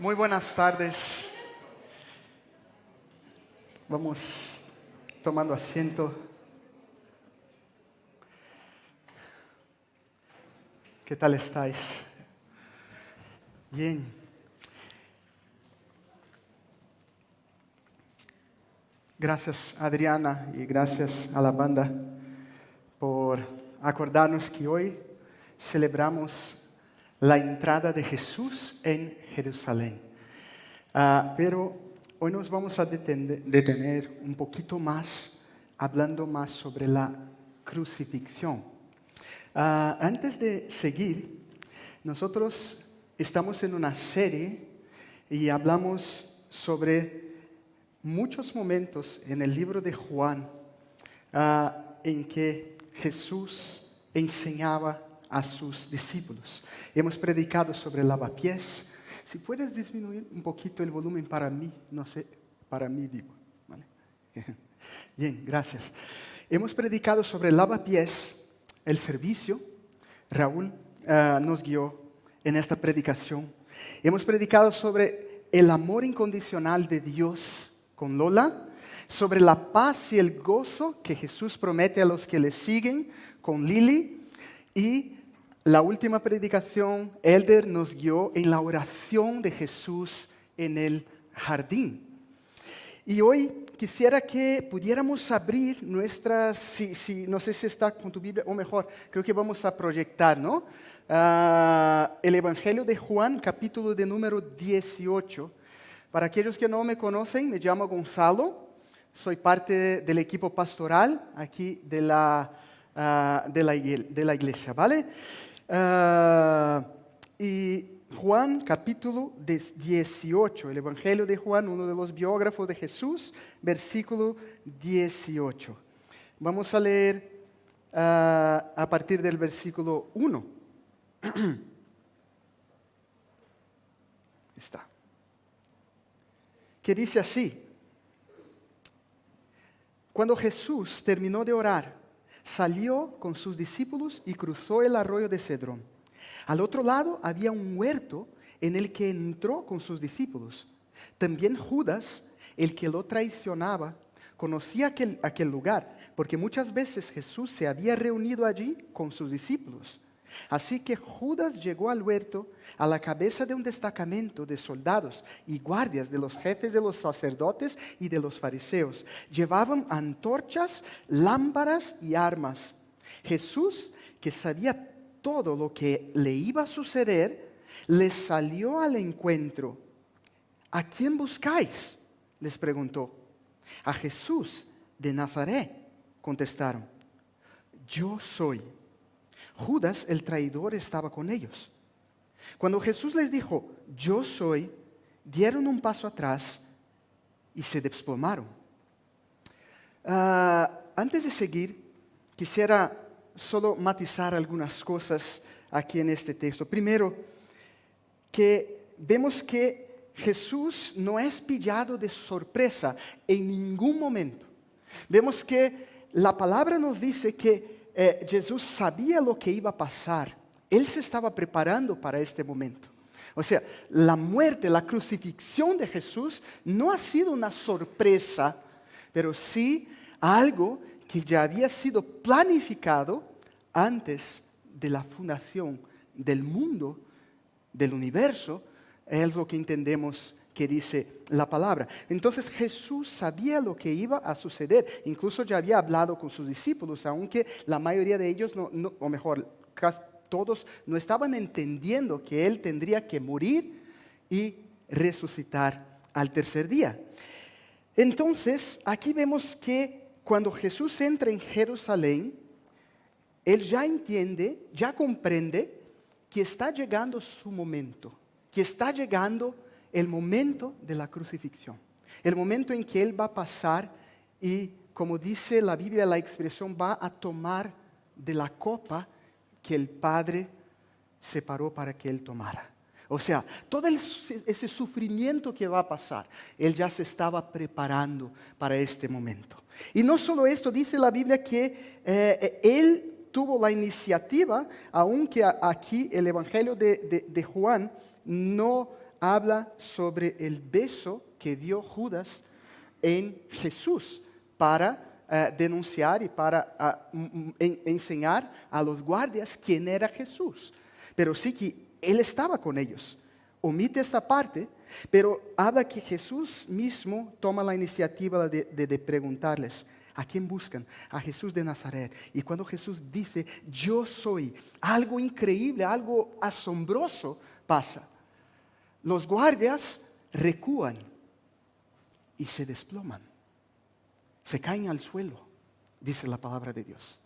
Muy buenas tardes. Vamos tomando asiento. ¿Qué tal estáis? Bien. Gracias Adriana y gracias a la banda por acordarnos que hoy celebramos la entrada de Jesús en Jerusalén. Pero hoy nos vamos a detener un poquito más, hablando más sobre la crucifixión. Antes de seguir, nosotros estamos en una serie y hablamos sobre muchos momentos en el libro de Juan en que Jesús enseñaba a sus discípulos. Hemos predicado sobre el lavapiés. Si puedes disminuir un poquito el volumen para mí, no sé, para mí digo, ¿vale? Bien, gracias. Hemos predicado sobre el lavapiés, el servicio. Raúl nos guió en esta predicación. Hemos predicado sobre el amor incondicional de Dios con Lola, sobre la paz y el gozo que Jesús promete a los que le siguen con Lili, y la última predicación, Elder nos guió en la oración de Jesús en el jardín. Y hoy quisiera que pudiéramos abrir nuestras, no sé si está con tu Biblia, o mejor, creo que vamos a proyectar, ¿no? El Evangelio de Juan, capítulo de número 18. Para aquellos que no me conocen, me llamo Gonzalo, soy parte del equipo pastoral aquí de la iglesia, ¿vale? Y Juan capítulo 18, el Evangelio de Juan, uno de los biógrafos de Jesús, versículo 18. Vamos a leer a partir del versículo 1. Está. Que dice así: Cuando Jesús terminó de orar, salió con sus discípulos y cruzó el arroyo de Cedrón. Al otro lado había un huerto en el que entró con sus discípulos. También Judas, el que lo traicionaba, conocía aquel lugar, porque muchas veces Jesús se había reunido allí con sus discípulos. Así que Judas llegó al huerto a la cabeza de un destacamento de soldados y guardias de los jefes de los sacerdotes y de los fariseos. Llevaban antorchas, lámparas y armas. Jesús, que sabía todo lo que le iba a suceder, les salió al encuentro. ¿A quién buscáis?, les preguntó. A Jesús de Nazaret, contestaron. Yo soy. Judas, el traidor, estaba con ellos. Cuando Jesús les dijo, yo soy, dieron un paso atrás y se desplomaron. Antes de seguir, quisiera solo matizar algunas cosas aquí en este texto. Primero, que vemos que Jesús no es pillado de sorpresa en ningún momento. Vemos que la palabra nos dice que Jesús sabía lo que iba a pasar. Él se estaba preparando para este momento. O sea, la muerte, la crucifixión de Jesús no ha sido una sorpresa, pero sí algo que ya había sido planificado antes de la fundación del mundo, del universo. Es lo que entendemos que dice la palabra. Entonces Jesús sabía lo que iba a suceder. Incluso ya había hablado con sus discípulos, aunque la mayoría de ellos, o mejor, casi todos no estaban entendiendo que Él tendría que morir y resucitar al tercer día. Entonces, aquí vemos que cuando Jesús entra en Jerusalén, Él ya entiende, ya comprende que está llegando su momento, que está llegando el momento de la crucifixión, el momento en que Él va a pasar y, como dice la Biblia, la expresión, va a tomar de la copa que el Padre separó para que Él tomara. O sea, todo ese sufrimiento que va a pasar, Él ya se estaba preparando para este momento. Y no solo esto, dice la Biblia que Él tuvo la iniciativa, aunque aquí el Evangelio de Juan no habla sobre el beso que dio Judas en Jesús para denunciar y para enseñar a los guardias quién era Jesús. Pero sí que él estaba con ellos. Omite esta parte, pero habla que Jesús mismo toma la iniciativa de preguntarles: ¿a quién buscan? A Jesús de Nazaret. Y cuando Jesús dice, yo soy, algo increíble, algo asombroso pasa. Los guardias recúan y se desploman. Se caen al suelo, dice la palabra de Dios.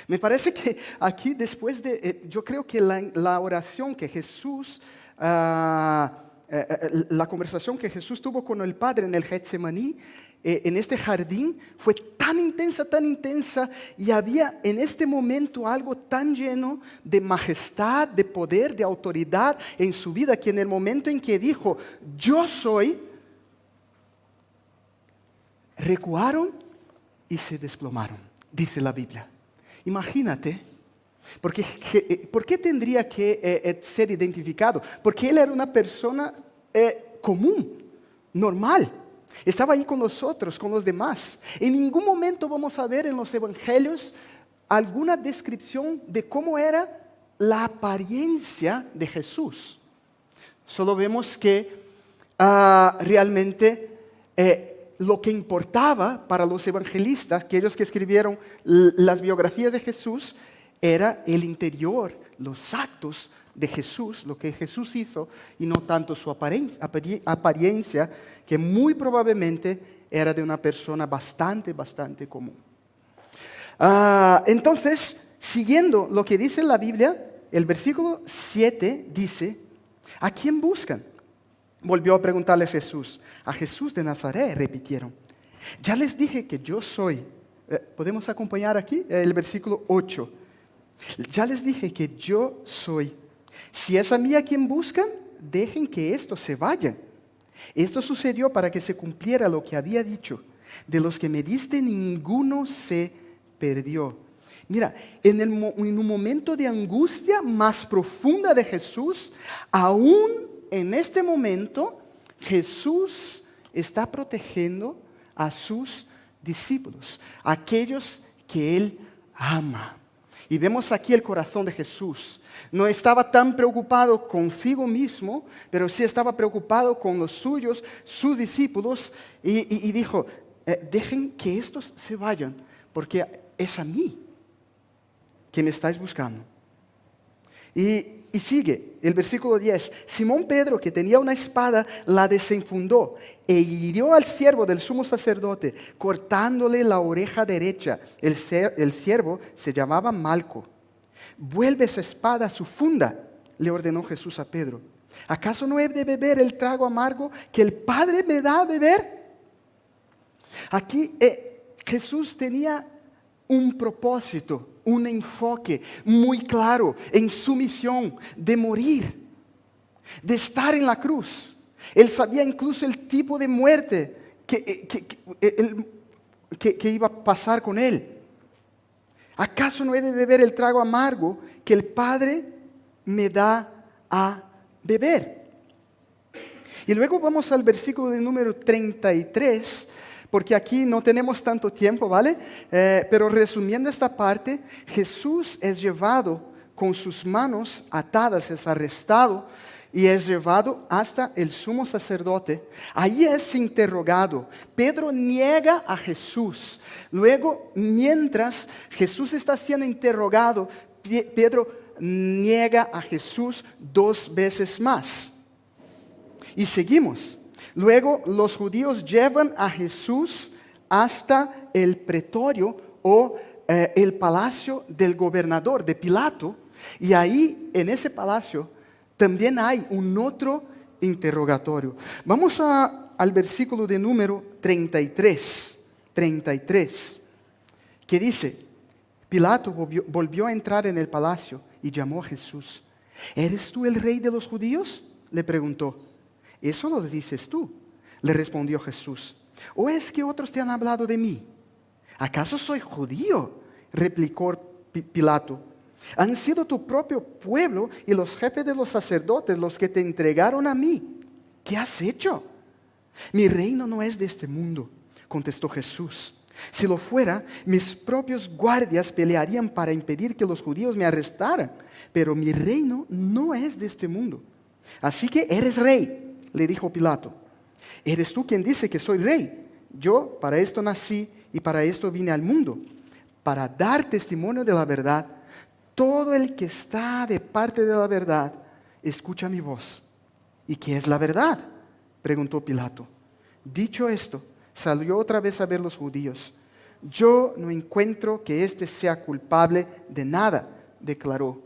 Me parece que aquí después yo creo que la oración que Jesús, la conversación que Jesús tuvo con el Padre en el Getsemaní, en este jardín, fue tan intensa, y había en este momento algo tan lleno de majestad, de poder, de autoridad en su vida, que en el momento en que dijo, yo soy, recuaron y se desplomaron, dice la Biblia. Imagínate, ¿por qué tendría que ser identificado? Porque él era una persona común, normal. Estaba ahí con nosotros, con los demás. En ningún momento vamos a ver en los evangelios alguna descripción de cómo era la apariencia de Jesús. Solo vemos que realmente lo que importaba para los evangelistas, aquellos que escribieron las biografías de Jesús, era el interior, los actos de Jesús, lo que Jesús hizo, y no tanto su apariencia, que muy probablemente era de una persona bastante común. Entonces, siguiendo lo que dice la Biblia, el versículo 7 dice, ¿a quién buscan? Volvió a preguntarles Jesús. A Jesús de Nazaret, repitieron. Ya les dije que yo soy. ¿Podemos acompañar aquí el versículo 8? Ya les dije que yo soy. Si es a mí a quien buscan, dejen que estos se vayan. Esto sucedió para que se cumpliera lo que había dicho. De los que me diste, ninguno se perdió. Mira, en un momento de angustia más profunda de Jesús, aún en este momento, Jesús está protegiendo a sus discípulos, aquellos que Él ama. Y vemos aquí el corazón de Jesús. No estaba tan preocupado consigo mismo, pero sí estaba preocupado con los suyos, sus discípulos, y dijo, dejen que estos se vayan, porque es a mí que me estáis buscando. Y sigue el versículo 10. Simón Pedro, que tenía una espada, la desenfundó e hirió al siervo del sumo sacerdote, cortándole la oreja derecha. El siervo se llamaba Malco. Vuelve esa espada a su funda, le ordenó Jesús a Pedro. ¿Acaso no he de beber el trago amargo que el Padre me da a beber? Aquí Jesús tenía un propósito, un enfoque muy claro en su misión de morir, de estar en la cruz. Él sabía incluso el tipo de muerte que iba a pasar con él. ¿Acaso no he de beber el trago amargo que el Padre me da a beber? Y luego vamos al versículo de número 33, porque aquí no tenemos tanto tiempo, ¿vale? Pero resumiendo esta parte, Jesús es llevado con sus manos atadas, es arrestado y es llevado hasta el sumo sacerdote. Ahí es interrogado. Pedro niega a Jesús. Luego, mientras Jesús está siendo interrogado, Pedro niega a Jesús 2 veces más. Y seguimos. Luego los judíos llevan a Jesús hasta el pretorio o el palacio del gobernador, de Pilato. Y ahí, en ese palacio, también hay un otro interrogatorio. Vamos al versículo de número 33, que dice, Pilato volvió a entrar en el palacio y llamó a Jesús. ¿Eres tú el rey de los judíos?, le preguntó. ¿Eso lo dices tú?, le respondió Jesús. ¿O es que otros te han hablado de mí? ¿Acaso soy judío?, replicó Pilato. Han sido tu propio pueblo y los jefes de los sacerdotes los que te entregaron a mí. ¿qué has hecho? Mi reino no es de este mundo, contestó Jesús. Si lo fuera, mis propios guardias pelearían para impedir que los judíos me arrestaran. Pero mi reino no es de este mundo. Así que eres rey, le dijo Pilato. ¿Eres tú quien dice que soy rey? Yo para esto nací y para esto vine al mundo, para dar testimonio de la verdad. Todo el que está de parte de la verdad, escucha mi voz. ¿Y qué es la verdad?, preguntó Pilato. Dicho esto, salió otra vez a ver los judíos. Yo no encuentro que éste sea culpable de nada, declaró.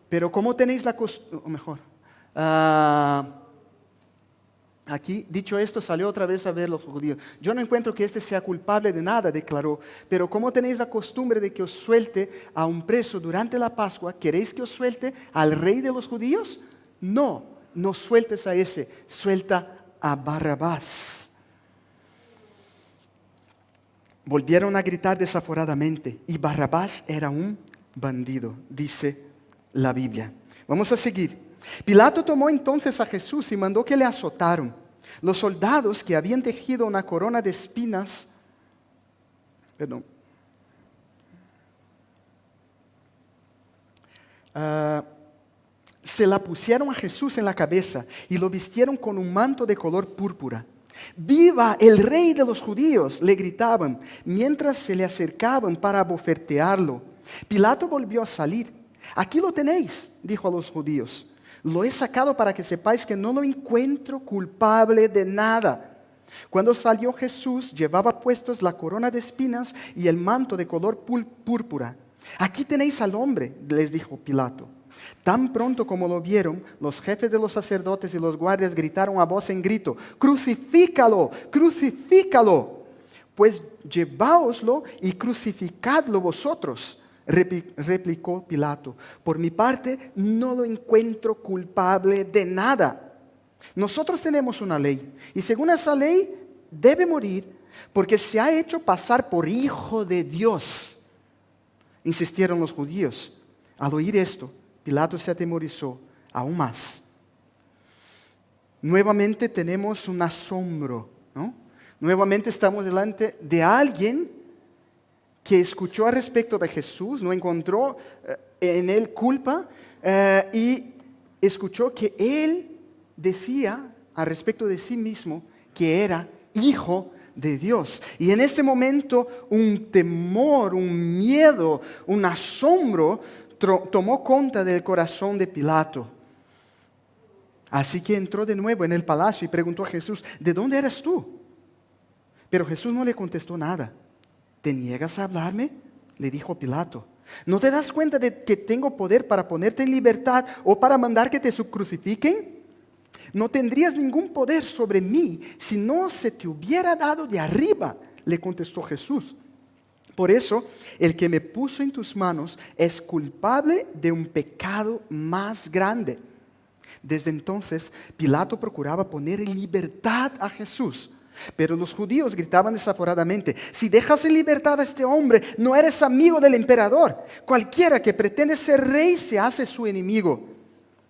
Pero ¿cómo tenéis la costumbre? O mejor, aquí, dicho esto, salió otra vez a ver los judíos. Yo no encuentro que éste sea culpable de nada, declaró. Pero ¿cómo tenéis la costumbre de que os suelte a un preso durante la Pascua? ¿Queréis que os suelte al rey de los judíos? No, no sueltes a ese, suelta a Barrabás. Volvieron a gritar desaforadamente, y Barrabás era un bandido, dice la Biblia. Vamos a seguir. Pilato tomó entonces a Jesús y mandó que le azotaron. Los soldados que habían tejido una corona de espinas, se la pusieron a Jesús en la cabeza y lo vistieron con un manto de color púrpura. ¡Viva el rey de los judíos!, le gritaban, mientras se le acercaban para abofetearlo. Pilato volvió a salir. Aquí lo tenéis, dijo a los judíos. Lo he sacado para que sepáis que no lo encuentro culpable de nada. Cuando salió Jesús, llevaba puestos la corona de espinas y el manto de color púrpura. Aquí tenéis al hombre, les dijo Pilato. Tan pronto como lo vieron, los jefes de los sacerdotes y los guardias gritaron a voz en grito: ¡Crucifícalo! ¡Crucifícalo! Pues lleváoslo y crucificadlo vosotros, replicó Pilato. Por mi parte, no lo encuentro culpable de nada. Nosotros tenemos una ley, y según esa ley debe morir porque se ha hecho pasar por hijo de Dios, insistieron los judíos. Al oír esto, Pilato se atemorizó aún más. Nuevamente tenemos un asombro, ¿no? Nuevamente estamos delante de alguien que escuchó al respecto de Jesús, no encontró en él culpa y escuchó que él decía al respecto de sí mismo que era hijo de Dios. Y en este momento un temor, un miedo, un asombro tomó cuenta del corazón de Pilato. Así que entró de nuevo en el palacio y preguntó a Jesús: ¿de dónde eres tú? Pero Jesús no le contestó nada. ¿Te niegas a hablarme?, le dijo Pilato. ¿No te das cuenta de que tengo poder para ponerte en libertad o para mandar que te crucifiquen? No tendrías ningún poder sobre mí si no se te hubiera dado de arriba, le contestó Jesús. Por eso, el que me puso en tus manos es culpable de un pecado más grande. Desde entonces, Pilato procuraba poner en libertad a Jesús. Pero los judíos gritaban desaforadamente: si dejas en libertad a este hombre, no eres amigo del emperador. Cualquiera que pretende ser rey se hace su enemigo.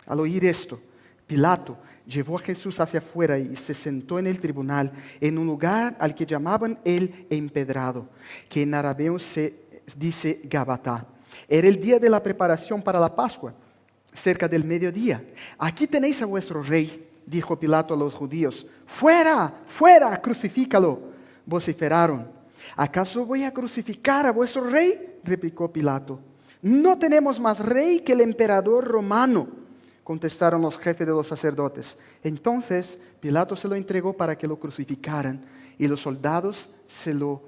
Al oír esto, Pilato llevó a Jesús hacia afuera y se sentó en el tribunal, en un lugar al que llamaban el empedrado, que en arameo se dice Gabatá. Era el día de la preparación para la Pascua, cerca del mediodía. Aquí tenéis a vuestro rey, dijo Pilato a los judíos. ¡Fuera! ¡Fuera! ¡Crucifícalo!, vociferaron. ¿Acaso voy a crucificar a vuestro rey?, replicó Pilato. No tenemos más rey que el emperador romano, contestaron los jefes de los sacerdotes. Entonces Pilato se lo entregó para que lo crucificaran, y los soldados se lo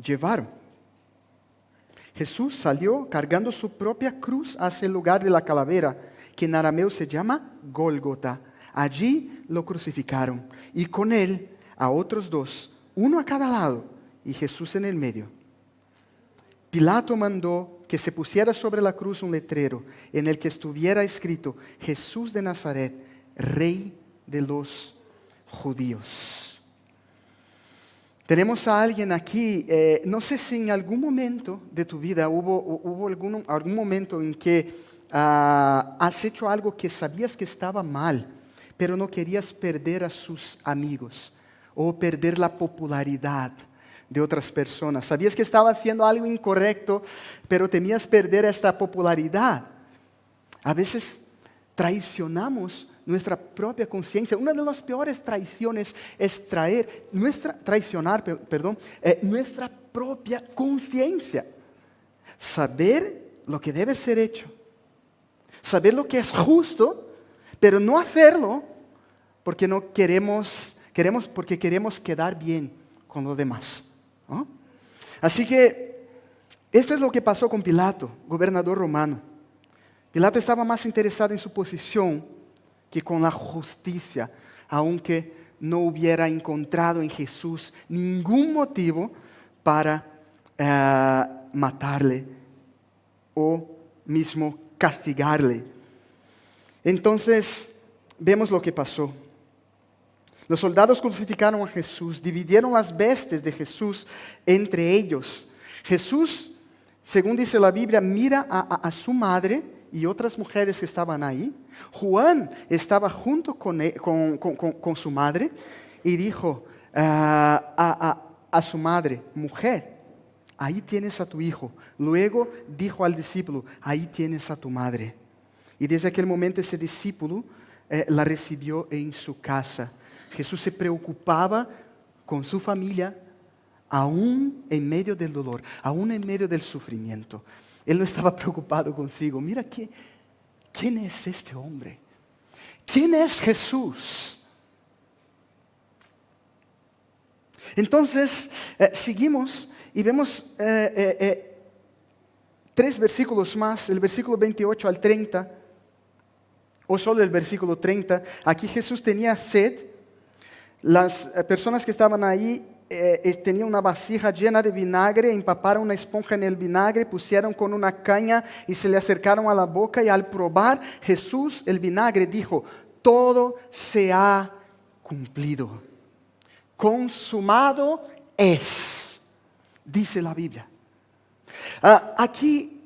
llevaron. Jesús salió cargando su propia cruz hacia el lugar de la calavera, que en arameo se llama Gólgota. Allí lo crucificaron, y con él a otros dos, uno a cada lado, y Jesús en el medio. Pilato mandó que se pusiera sobre la cruz un letrero en el que estuviera escrito: Jesús de Nazaret, Rey de los Judíos. Tenemos a alguien aquí, no sé si en algún momento de tu vida hubo algún momento en que has hecho algo que sabías que estaba mal, pero no querías perder a sus amigos o perder la popularidad de otras personas. Sabías que estaba haciendo algo incorrecto, pero temías perder esta popularidad. A veces traicionamos nuestra propia conciencia. Una de las peores traiciones es traicionar nuestra propia conciencia. Saber lo que debe ser hecho, saber lo que es justo, pero no hacerlo porque no queremos quedar bien con los demás, ¿no? Así que esto es lo que pasó con Pilato, gobernador romano. Pilato estaba más interesado en su posición que con la justicia, aunque no hubiera encontrado en Jesús ningún motivo para matarle o mismo castigarle. Entonces, vemos lo que pasó. Los soldados crucificaron a Jesús, dividieron las vestes de Jesús entre ellos. Jesús, según dice la Biblia, mira a su madre y otras mujeres que estaban ahí. Juan estaba junto con su madre y dijo a su madre: mujer, ahí tienes a tu hijo. Luego dijo al discípulo: ahí tienes a tu madre. Y desde aquel momento ese discípulo la recibió en su casa. Jesús se preocupaba con su familia, aún en medio del dolor, aún en medio del sufrimiento. Él no estaba preocupado consigo. Mira, ¿quién es este hombre? ¿Quién es Jesús? Entonces, seguimos y vemos 3 versículos más, el versículo 28 al 30, o solo el versículo 30. Aquí Jesús tenía sed. Las personas que estaban ahí tenían una vasija llena de vinagre, empaparon una esponja en el vinagre, pusieron con una caña y se le acercaron a la boca, y al probar Jesús el vinagre dijo: todo se ha cumplido. Consumado es, dice la Biblia. Aquí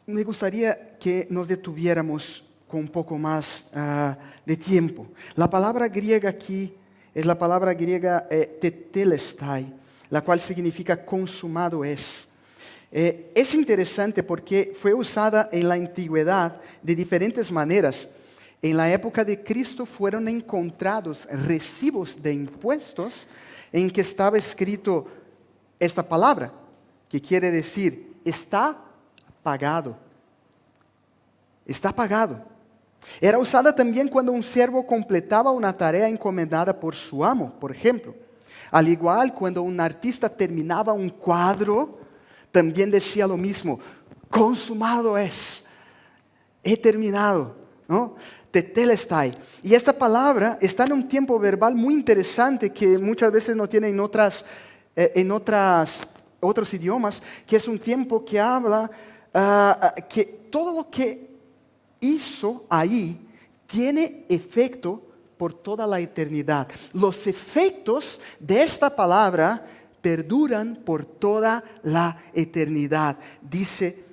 me gustaría que nos detuviéramos con un poco más de tiempo. La palabra griega aquí es la palabra griega tetelestai, la cual significa consumado es. Es interesante porque fue usada en la antigüedad de diferentes maneras. En la época de Cristo fueron encontrados recibos de impuestos en que estaba escrito esta palabra, que quiere decir: está pagado. Está pagado. Era usada también cuando un siervo completaba una tarea encomendada por su amo, por ejemplo. Al igual, cuando un artista terminaba un cuadro, también decía lo mismo: consumado es, he terminado, ¿no? Tetelestai. Y esta palabra está en un tiempo verbal muy interesante que muchas veces no tiene en otros idiomas, que es un tiempo que habla que todo lo que hizo ahí tiene efecto por toda la eternidad. Los efectos de esta palabra perduran por toda la eternidad, dice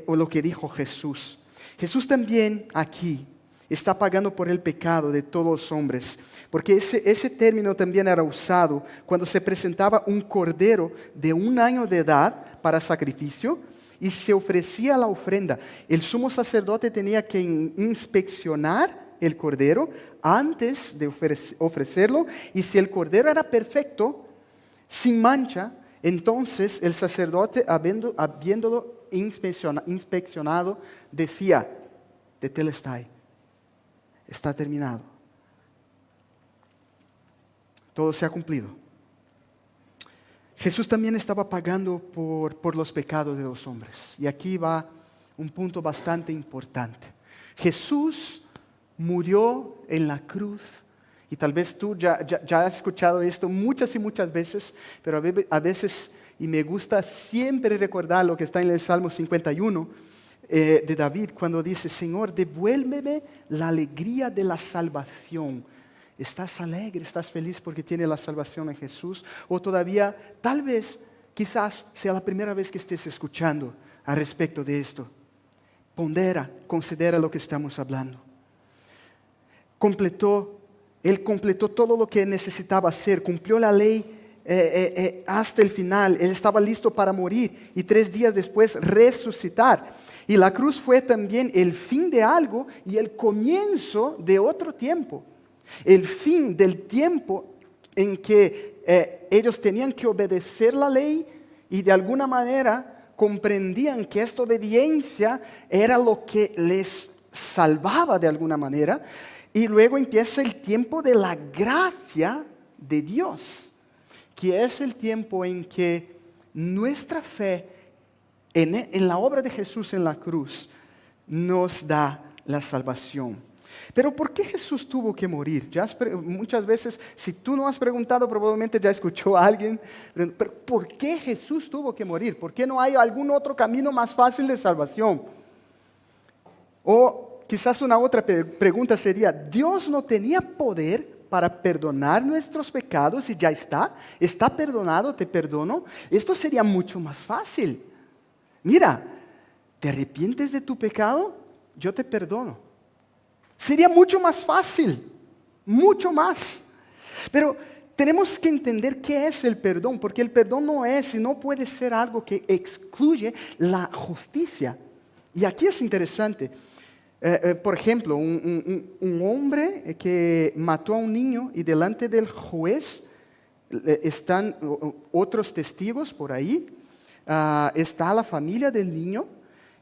o lo que dijo Jesús. Jesús también aquí está pagando por el pecado de todos los hombres, porque ese término también era usado cuando se presentaba un cordero de 1 año de edad para sacrificio y se ofrecía la ofrenda. El sumo sacerdote tenía que inspeccionar el cordero antes de ofrecerlo, y si el cordero era perfecto, sin mancha, entonces el sacerdote, habiéndolo inspeccionado, decía: tetelestai, está terminado. Todo se ha cumplido. Jesús también estaba pagando por los pecados de los hombres. Y aquí va un punto bastante importante. Jesús murió en la cruz. Y tal vez tú ya has escuchado esto muchas y muchas veces, pero a veces, y me gusta siempre recordar lo que está en el Salmo 51 de David, cuando dice: Señor, devuélveme la alegría de la salvación. ¿Estás alegre? ¿Estás feliz porque tienes la salvación en Jesús? O todavía, tal vez, quizás sea la primera vez que estés escuchando al respecto de esto. Considera lo que estamos hablando. Él completó todo lo que necesitaba hacer, cumplió la ley hasta el final. Él estaba listo para morir y 3 días después resucitar. Y la cruz fue también el fin de algo y el comienzo de otro tiempo. El fin del tiempo en que ellos tenían que obedecer la ley y de alguna manera comprendían que esta obediencia era lo que les salvaba de alguna manera. Y luego empieza el tiempo de la gracia de Dios, que es el tiempo en que nuestra fe en la obra de Jesús en la cruz nos da la salvación. Pero ¿por qué Jesús tuvo que morir? Muchas veces, si tú no has preguntado, probablemente ya escuchó a alguien. Pero ¿por qué Jesús tuvo que morir? ¿Por qué no hay algún otro camino más fácil de salvación? O quizás una otra pregunta sería, ¿Dios no tenía poder para perdonar nuestros pecados y ya está perdonado, te perdono? Esto sería mucho más fácil. Mira, ¿te arrepientes de tu pecado? Yo te perdono. Sería mucho más fácil, mucho más. Pero tenemos que entender qué es el perdón, porque el perdón no es y no puede ser algo que excluye la justicia. Y aquí es interesante. Por ejemplo, un hombre que mató a un niño y delante del juez están otros testigos por ahí. Está la familia del niño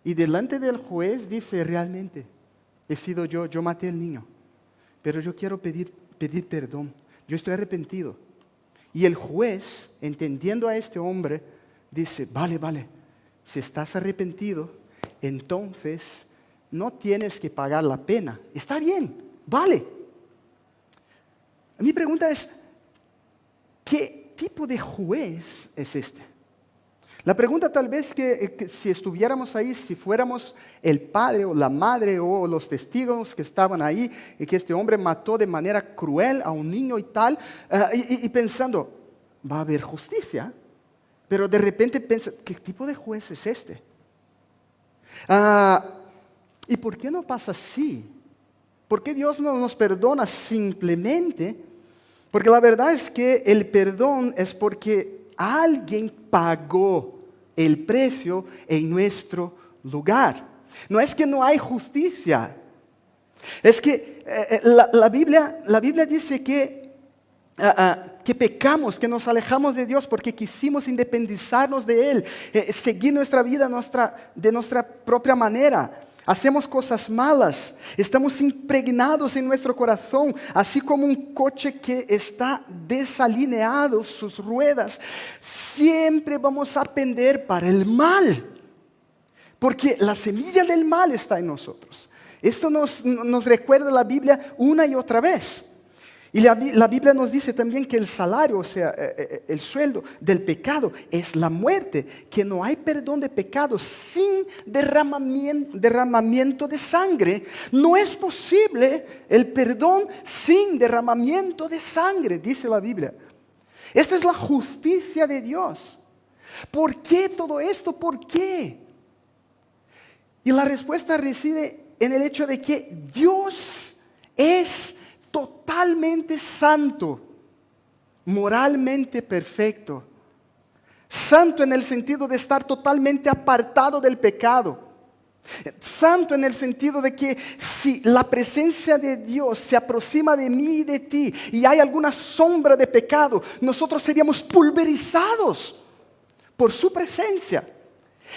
y delante del juez dice, realmente he sido yo maté al niño, pero yo quiero pedir perdón, yo estoy arrepentido. Y el juez, entendiendo a este hombre, dice, vale, si estás arrepentido, entonces no tienes que pagar la pena. Está bien, vale. Mi pregunta es, ¿qué tipo de juez es este? La pregunta tal vez que si estuviéramos ahí, si fuéramos el padre o la madre o los testigos que estaban ahí y que este hombre mató de manera cruel a un niño y tal, y pensando, va a haber justicia, pero de repente piensa, ¿qué tipo de juez es este? ¿Y por qué no pasa así? ¿Por qué Dios no nos perdona simplemente? Porque la verdad es que el perdón es porque alguien pagó el precio en nuestro lugar. No es que no hay justicia. Es que la Biblia dice que pecamos, que nos alejamos de Dios porque quisimos independizarnos de Él, seguir nuestra vida de nuestra propia manera. Hacemos cosas malas, estamos impregnados en nuestro corazón, así como un coche que está desalineado, sus ruedas, siempre vamos a pender para el mal, porque la semilla del mal está en nosotros. Esto nos recuerda la Biblia una y otra vez. Y la Biblia nos dice también que el salario, o sea, el sueldo del pecado es la muerte, que no hay perdón de pecados sin derramamiento de sangre. No es posible el perdón sin derramamiento de sangre, dice la Biblia. Esta es la justicia de Dios. ¿Por qué todo esto? ¿Por qué? Y la respuesta reside en el hecho de que Dios es totalmente santo, moralmente perfecto. Santo en el sentido de estar totalmente apartado del pecado. Santo en el sentido de que si la presencia de Dios se aproxima de mí y de ti y hay alguna sombra de pecado, nosotros seríamos pulverizados por su presencia.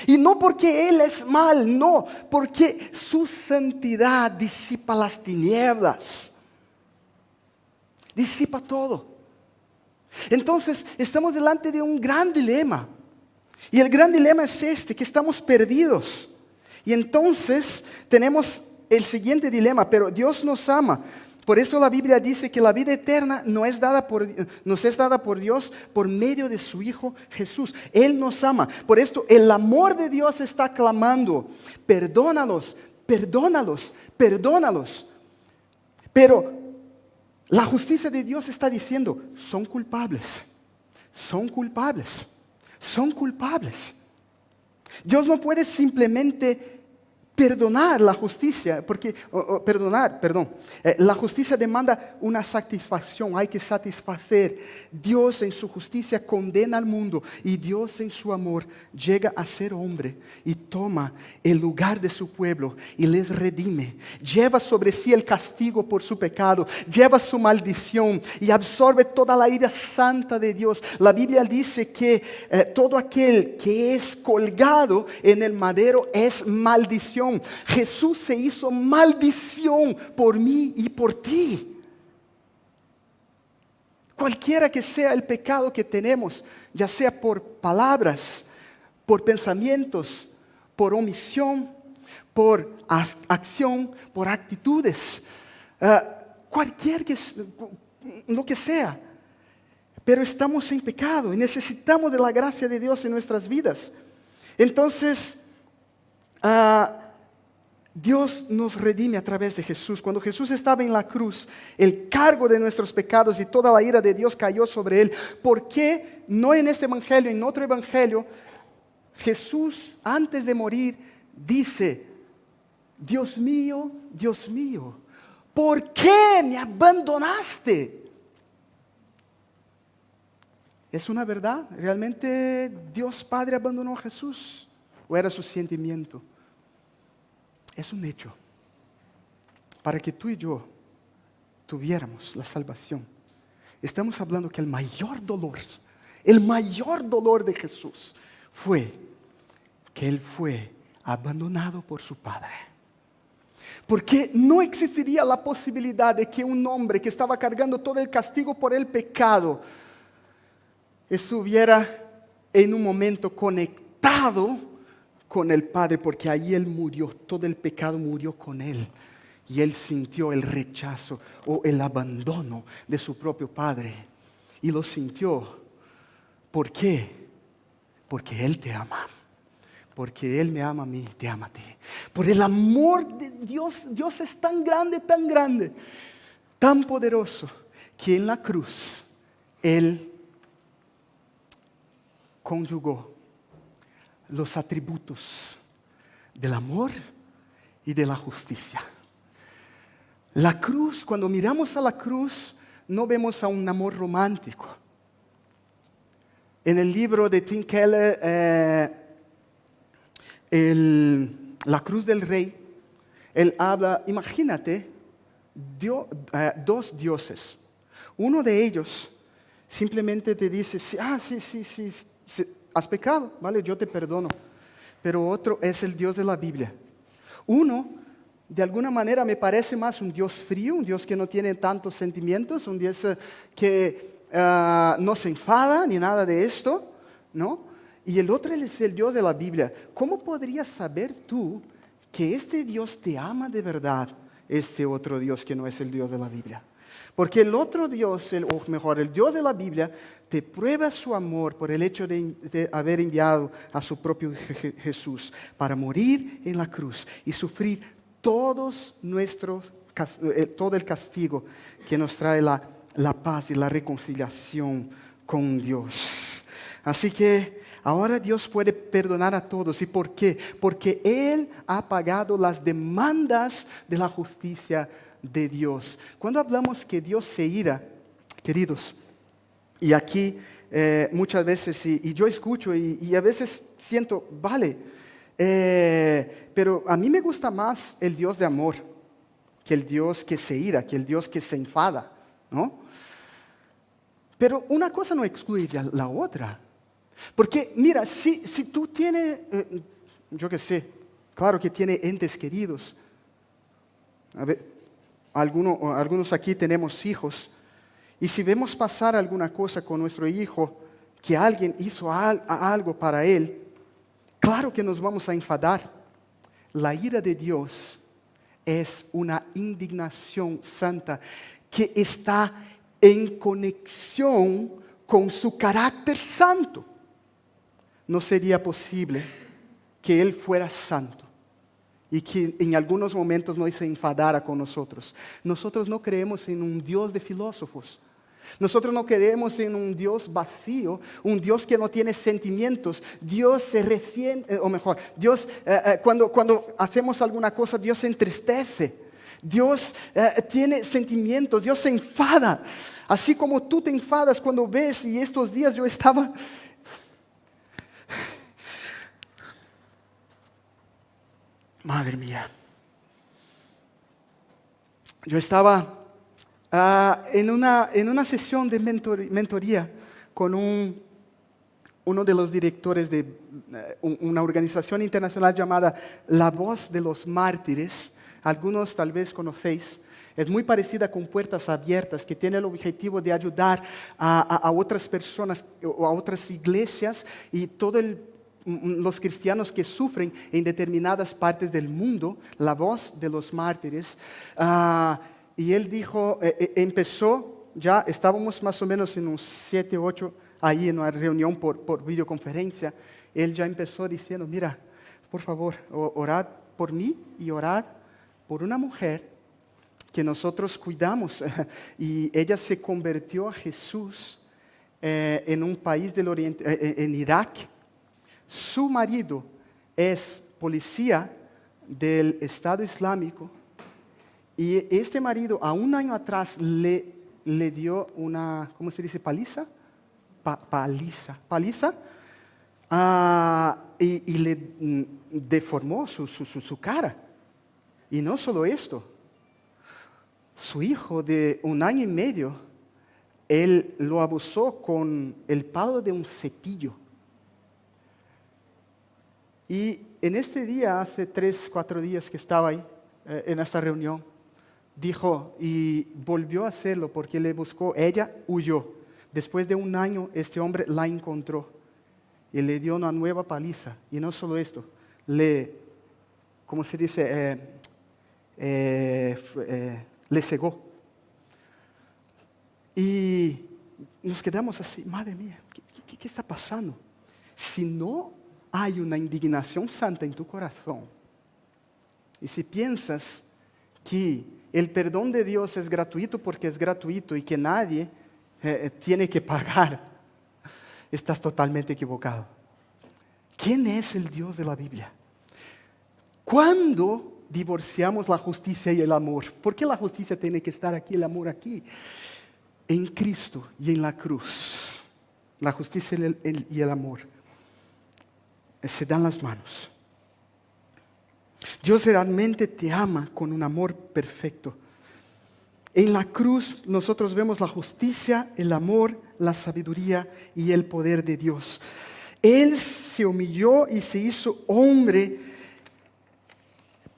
Y no porque Él es mal, no, porque su santidad disipa las tinieblas. Disipa todo. Entonces estamos delante de un gran dilema. Y el gran dilema es este, que estamos perdidos. Y entonces tenemos el siguiente dilema, pero Dios nos ama. Por eso la Biblia dice que la vida eterna nos es dada por Dios por medio de su Hijo Jesús. Él nos ama. Por esto el amor de Dios está clamando, perdónalos, perdónalos, perdónalos. Pero la justicia de Dios está diciendo, son culpables, son culpables, son culpables. Dios no puede simplemente perdonar la justicia, porque la justicia demanda una satisfacción, hay que satisfacer. Dios en su justicia condena al mundo y Dios en su amor llega a ser hombre y toma el lugar de su pueblo y les redime. Lleva sobre sí el castigo por su pecado, lleva su maldición y absorbe toda la ira santa de Dios. La Biblia dice que todo aquel que es colgado en el madero es maldición. Jesús se hizo maldición por mí y por ti. Cualquiera que sea el pecado que tenemos, ya sea por palabras, por pensamientos, por omisión, por acción, por actitudes, lo que sea. Pero estamos en pecado y necesitamos de la gracia de Dios en nuestras vidas. Entonces, Dios nos redime a través de Jesús. Cuando Jesús estaba en la cruz, el cargo de nuestros pecados y toda la ira de Dios cayó sobre Él. ¿Por qué no en este evangelio, en otro evangelio, Jesús antes de morir dice: Dios mío, ¿por qué me abandonaste? ¿Es una verdad? ¿Realmente Dios Padre abandonó a Jesús? ¿O era su sentimiento? Es un hecho. Para que tú y yo tuviéramos la salvación, estamos hablando que el mayor dolor de Jesús fue que Él fue abandonado por su Padre. Porque no existiría la posibilidad de que un hombre que estaba cargando todo el castigo por el pecado estuviera en un momento conectado con el Padre, porque ahí Él murió, todo el pecado murió con Él. Y Él sintió el rechazo o el abandono de su propio Padre. Y lo sintió. ¿Por qué? Porque Él te ama. Porque Él me ama a mí, te ama a ti. Por el amor de Dios, Dios es tan grande, tan poderoso, que en la cruz Él conjugó los atributos del amor y de la justicia. La cruz, cuando miramos a la cruz, no vemos a un amor romántico. En el libro de Tim Keller, La cruz del rey, él habla, imagínate, dos dioses. Uno de ellos simplemente te dice: sí, has pecado, vale, yo te perdono. Pero otro es el Dios de la Biblia. Uno, de alguna manera, me parece más un Dios frío, un Dios que no tiene tantos sentimientos, un Dios que no se enfada ni nada de esto, ¿no? Y el otro es el Dios de la Biblia. ¿Cómo podrías saber tú que este Dios te ama de verdad, este otro Dios que no es el Dios de la Biblia? Porque el otro Dios, el Dios de la Biblia, te prueba su amor por el hecho de haber enviado a su propio Jesús para morir en la cruz y sufrir todo el castigo que nos trae la paz y la reconciliación con Dios. Así que ahora Dios puede perdonar a todos. ¿Y por qué? Porque Él ha pagado las demandas de la justicia de Dios. Cuando hablamos que Dios se ira, queridos, y aquí muchas veces, y yo escucho y a veces siento, vale, pero a mí me gusta más el Dios de amor que el Dios que se ira, que el Dios que se enfada, ¿no? Pero una cosa no excluye la otra. Porque mira, si tú tienes, yo qué sé, claro que tiene entes queridos. A ver, algunos aquí tenemos hijos, y si vemos pasar alguna cosa con nuestro hijo, que alguien hizo algo para él, claro que nos vamos a enfadar. La ira de Dios es una indignación santa que está en conexión con su carácter santo. No sería posible que Él fuera santo y que en algunos momentos no se enfadara con nosotros. Nosotros no creemos en un Dios de filósofos. Nosotros no queremos en un Dios vacío, un Dios que no tiene sentimientos. Dios se resiente, o mejor, Dios cuando hacemos alguna cosa, Dios se entristece. Dios tiene sentimientos, Dios se enfada. Así como tú te enfadas cuando ves, y estos días yo estaba... Madre mía. Yo estaba en una sesión de mentoría con uno de los directores de una organización internacional llamada La Voz de los Mártires. Algunos tal vez conocéis. Es muy parecida con Puertas Abiertas, que tiene el objetivo de ayudar a otras personas o a otras iglesias y todos los cristianos que sufren en determinadas partes del mundo. La Voz de los Mártires. Y él dijo, empezó, ya estábamos más o menos en unos 7, 8, ahí en una reunión por videoconferencia. Él ya empezó diciendo, mira, por favor, orad por mí y orad por una mujer que nosotros cuidamos. Y ella se convirtió a Jesús en un país del Oriente, en Irak. Su marido es policía del Estado Islámico. Y este marido, a un año atrás, le dio una, ¿cómo se dice? ¿Paliza? Paliza. Y le deformó su cara. Y no solo esto. Su hijo de 1 año y medio, él lo abusó con el palo de un cepillo. Y en este día, hace 3, 4 días que estaba ahí, en esta reunión, dijo y volvió a hacerlo porque le buscó. Ella huyó. Después de 1 año, este hombre la encontró y le dio una nueva paliza. Y no solo esto, ¿cómo se dice? Le cegó. Y nos quedamos así, madre mía, ¿qué está pasando? Si no hay una indignación santa en tu corazón, y si piensas que el perdón de Dios es gratuito porque es gratuito y que nadie tiene que pagar, estás totalmente equivocado. ¿Quién es el Dios de la Biblia? ¿Cuándo divorciamos la justicia y el amor? ¿Por qué la justicia tiene que estar aquí, el amor aquí? En Cristo y en la cruz. La justicia y el amor se dan las manos. Dios realmente te ama con un amor perfecto. En la cruz nosotros vemos la justicia, el amor, la sabiduría y el poder de Dios. Él se humilló y se hizo hombre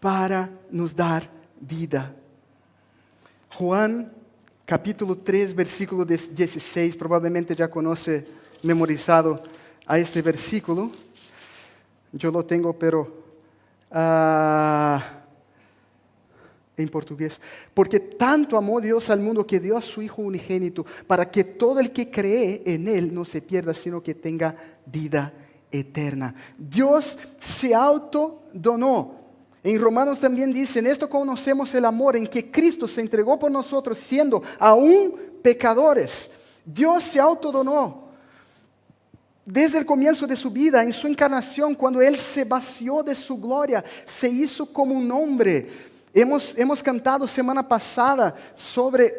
para nos dar vida. Juan capítulo 3, versículo 16, probablemente ya conoce memorizado a este versículo. Yo lo tengo, pero en portugués. Porque tanto amó Dios al mundo que dio a su Hijo unigénito, para que todo el que cree en Él no se pierda, sino que tenga vida eterna. Dios se autodonó. En Romanos también dice, en esto conocemos el amor, en que Cristo se entregó por nosotros siendo aún pecadores. Dios se autodonó. Desde el comienzo de su vida, en su encarnación, cuando Él se vació de su gloria, se hizo como un hombre. Hemos cantado semana pasada sobre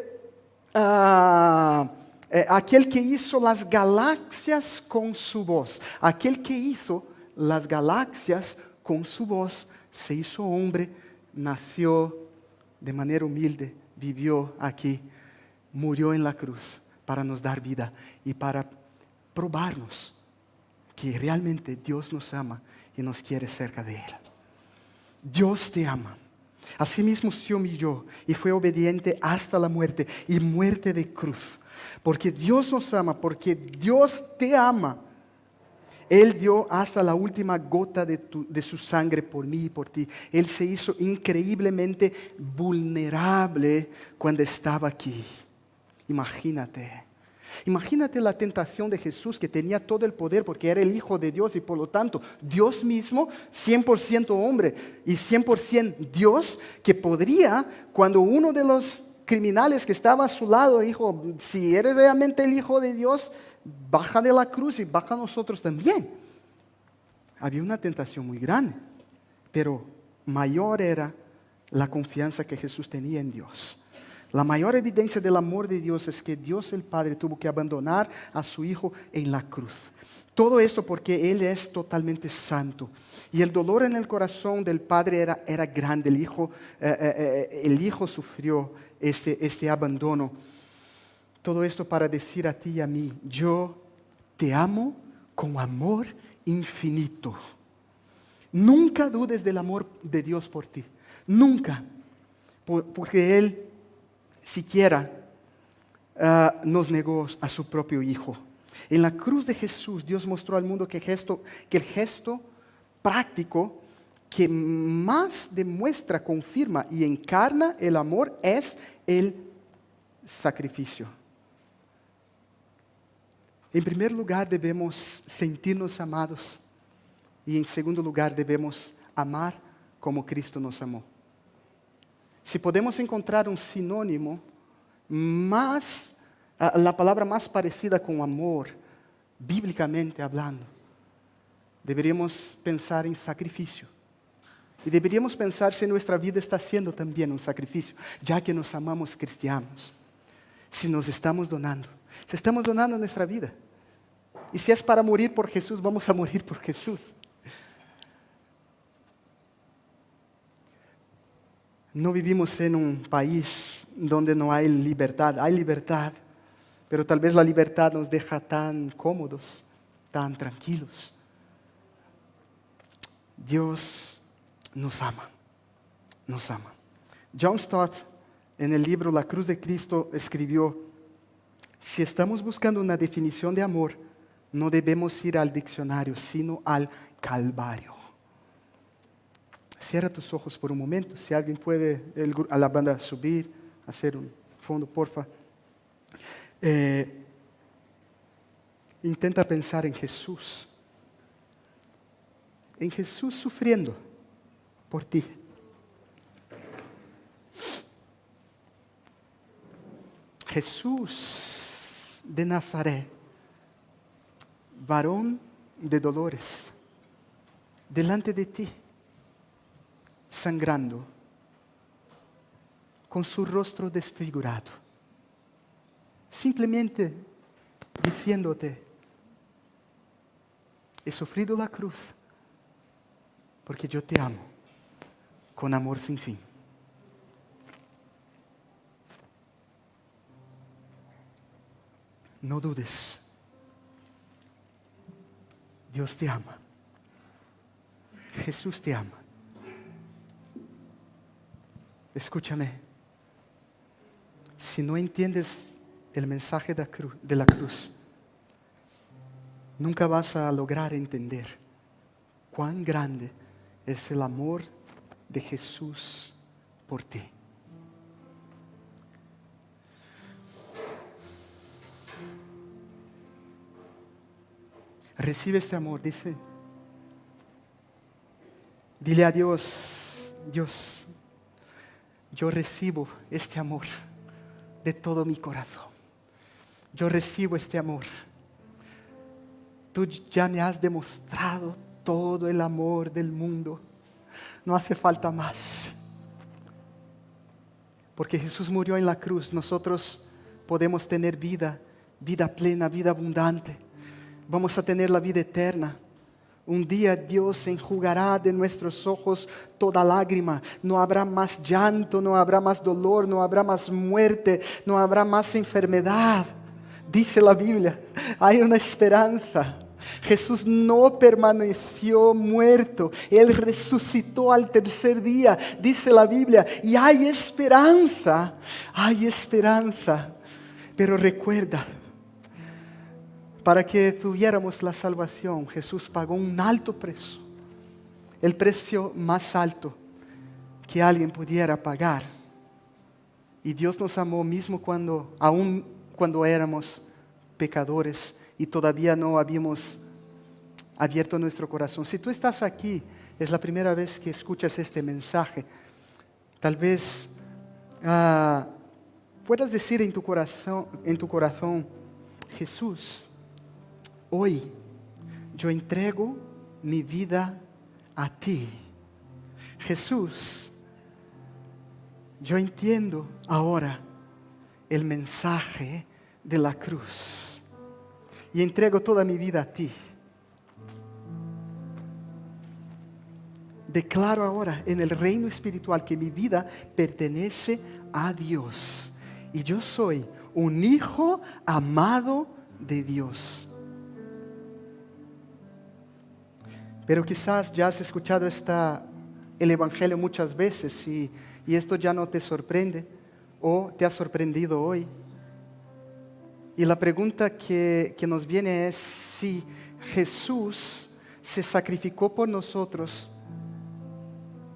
aquel que hizo las galaxias con su voz. Aquel que hizo las galaxias con su voz se hizo hombre, nació de manera humilde, vivió aquí, murió en la cruz para nos dar vida y para probarnos que realmente Dios nos ama y nos quiere cerca de Él. Dios te ama. Asimismo se humilló y fue obediente hasta la muerte y muerte de cruz. Porque Dios nos ama, porque Dios te ama. Él dio hasta la última gota de su sangre por mí y por ti. Él se hizo increíblemente vulnerable cuando estaba aquí. Imagínate la tentación de Jesús, que tenía todo el poder porque era el Hijo de Dios y por lo tanto Dios mismo, 100% hombre y 100% Dios, que podría, cuando uno de los criminales que estaban a su lado, dijo, si eres realmente el Hijo de Dios, baja de la cruz y baja a nosotros también. Había una tentación muy grande, pero mayor era la confianza que Jesús tenía en Dios. La mayor evidencia del amor de Dios es que Dios el Padre tuvo que abandonar a su Hijo en la cruz. Todo esto porque Él es totalmente santo. Y el dolor en el corazón del Padre era grande. El Hijo sufrió este abandono. Todo esto para decir a ti y a mí, yo te amo con amor infinito. Nunca dudes del amor de Dios por ti. Nunca. Porque Él siquiera nos negó a su propio Hijo. En la cruz de Jesús, Dios mostró al mundo que el gesto práctico que más demuestra, confirma y encarna el amor es el sacrificio. En primer lugar, debemos sentirnos amados. Y en segundo lugar, debemos amar como Cristo nos amó. Si podemos encontrar un sinónimo la palabra más parecida con amor, bíblicamente hablando, deberíamos pensar en sacrificio. Y deberíamos pensar si nuestra vida está siendo también un sacrificio, ya que nos amamos cristianos. Si nos estamos donando, si estamos donando nuestra vida. Y si es para morir por Jesús, vamos a morir por Jesús. No vivimos en un país donde no hay libertad. Hay libertad, pero tal vez la libertad nos deja tan cómodos, tan tranquilos. Dios nos ama, nos ama. John Stott, en el libro La Cruz de Cristo, escribió, si estamos buscando una definición de amor, no debemos ir al diccionario, sino al Calvario. Cierra tus ojos por un momento. Si alguien puede, a la banda subir, hacer un fondo, porfa. Intenta pensar en Jesús. En Jesús sufriendo por ti. Jesús de Nazaret, varón de dolores, delante de ti, sangrando, con su rostro desfigurado, simplemente diciéndote, he sufrido la cruz porque yo te amo con amor sin fin. No dudes, Dios te ama, Jesús te ama. Escúchame, si no entiendes el mensaje de la cruz, nunca vas a lograr entender cuán grande es el amor de Jesús por ti. Recibe este amor, dice. Dile a Dios, Dios, yo recibo este amor de todo mi corazón. Yo recibo este amor. Tú ya me has demostrado todo el amor del mundo. No hace falta más. Porque Jesús murió en la cruz. Nosotros podemos tener vida plena, vida abundante. Vamos a tener la vida eterna. Un día Dios enjugará de nuestros ojos toda lágrima. No habrá más llanto, no habrá más dolor, no habrá más muerte, no habrá más enfermedad. Dice la Biblia, hay una esperanza. Jesús no permaneció muerto, Él resucitó al tercer día, dice la Biblia, y hay esperanza. Pero recuerda, para que tuviéramos la salvación, Jesús pagó un alto precio, el precio más alto que alguien pudiera pagar. Y Dios nos amó mismo aún cuando éramos pecadores y todavía no habíamos abierto nuestro corazón. Si tú estás aquí, es la primera vez que escuchas este mensaje, tal vez puedas decir en tu corazón, Jesús, hoy yo entrego mi vida a ti. Jesús, yo entiendo ahora el mensaje de la cruz y entrego toda mi vida a ti. Declaro ahora en el reino espiritual que mi vida pertenece a Dios y yo soy un hijo amado de Dios. Pero quizás ya has escuchado el Evangelio muchas veces y esto ya no te sorprende o te ha sorprendido hoy. Y la pregunta que nos viene es si Jesús se sacrificó por nosotros,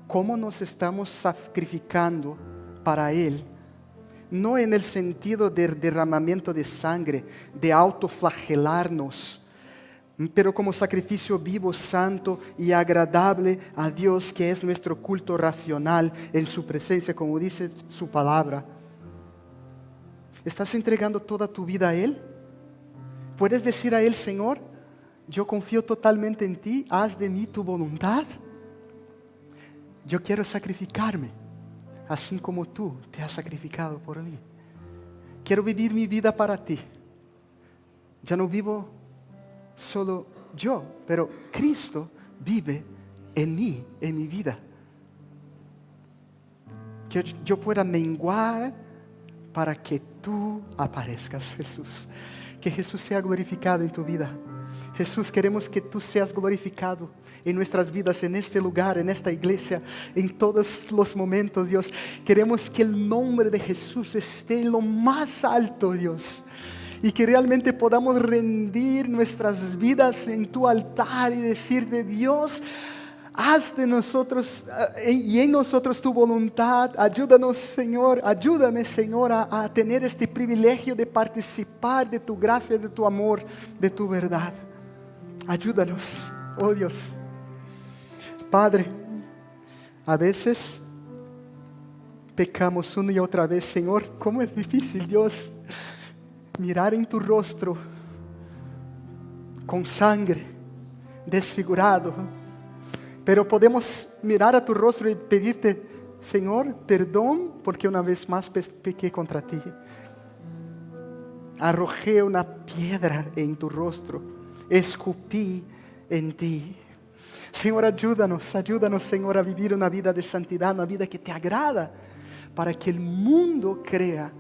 ¿cómo nos estamos sacrificando para Él? No en el sentido de derramamiento de sangre, de autoflagelarnos, pero como sacrificio vivo, santo y agradable a Dios, que es nuestro culto racional en su presencia, como dice su palabra. ¿Estás entregando toda tu vida a Él? ¿Puedes decir a Él, Señor, yo confío totalmente en ti, haz de mí tu voluntad? Yo quiero sacrificarme, así como tú te has sacrificado por mí. Quiero vivir mi vida para ti. Ya no vivo solo yo, pero Cristo vive en mí, en mi vida. Que yo pueda menguar para que tú aparezcas, Jesús. Que Jesús sea glorificado en tu vida. Jesús, queremos que tú seas glorificado en nuestras vidas, en este lugar, en esta iglesia, en todos los momentos, Dios. Queremos que el nombre de Jesús esté en lo más alto, Dios. Y que realmente podamos rendir nuestras vidas en tu altar y decirte, Dios, haz de nosotros y en nosotros tu voluntad. Ayúdanos, Señor, ayúdame, Señor, a tener este privilegio de participar de tu gracia, de tu amor, de tu verdad. Ayúdanos, oh Dios. Padre, a veces pecamos una y otra vez, Señor. ¿Cómo es difícil, Dios, mirar en tu rostro con sangre, desfigurado? Pero podemos mirar a tu rostro y pedirte, Señor, perdón, porque una vez más pequé contra ti. Arrojé una piedra en tu rostro, escupí en ti. Señor, ayúdanos, Señor, a vivir una vida de santidad, una vida que te agrada, para que el mundo crea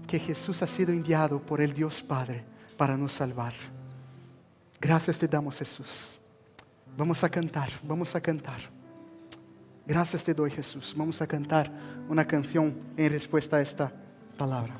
que Jesús ha sido enviado por el Dios Padre para nos salvar. Gracias te damos, Jesús. Vamos a cantar. Gracias te doy, Jesús. Vamos a cantar una canción en respuesta a esta palabra.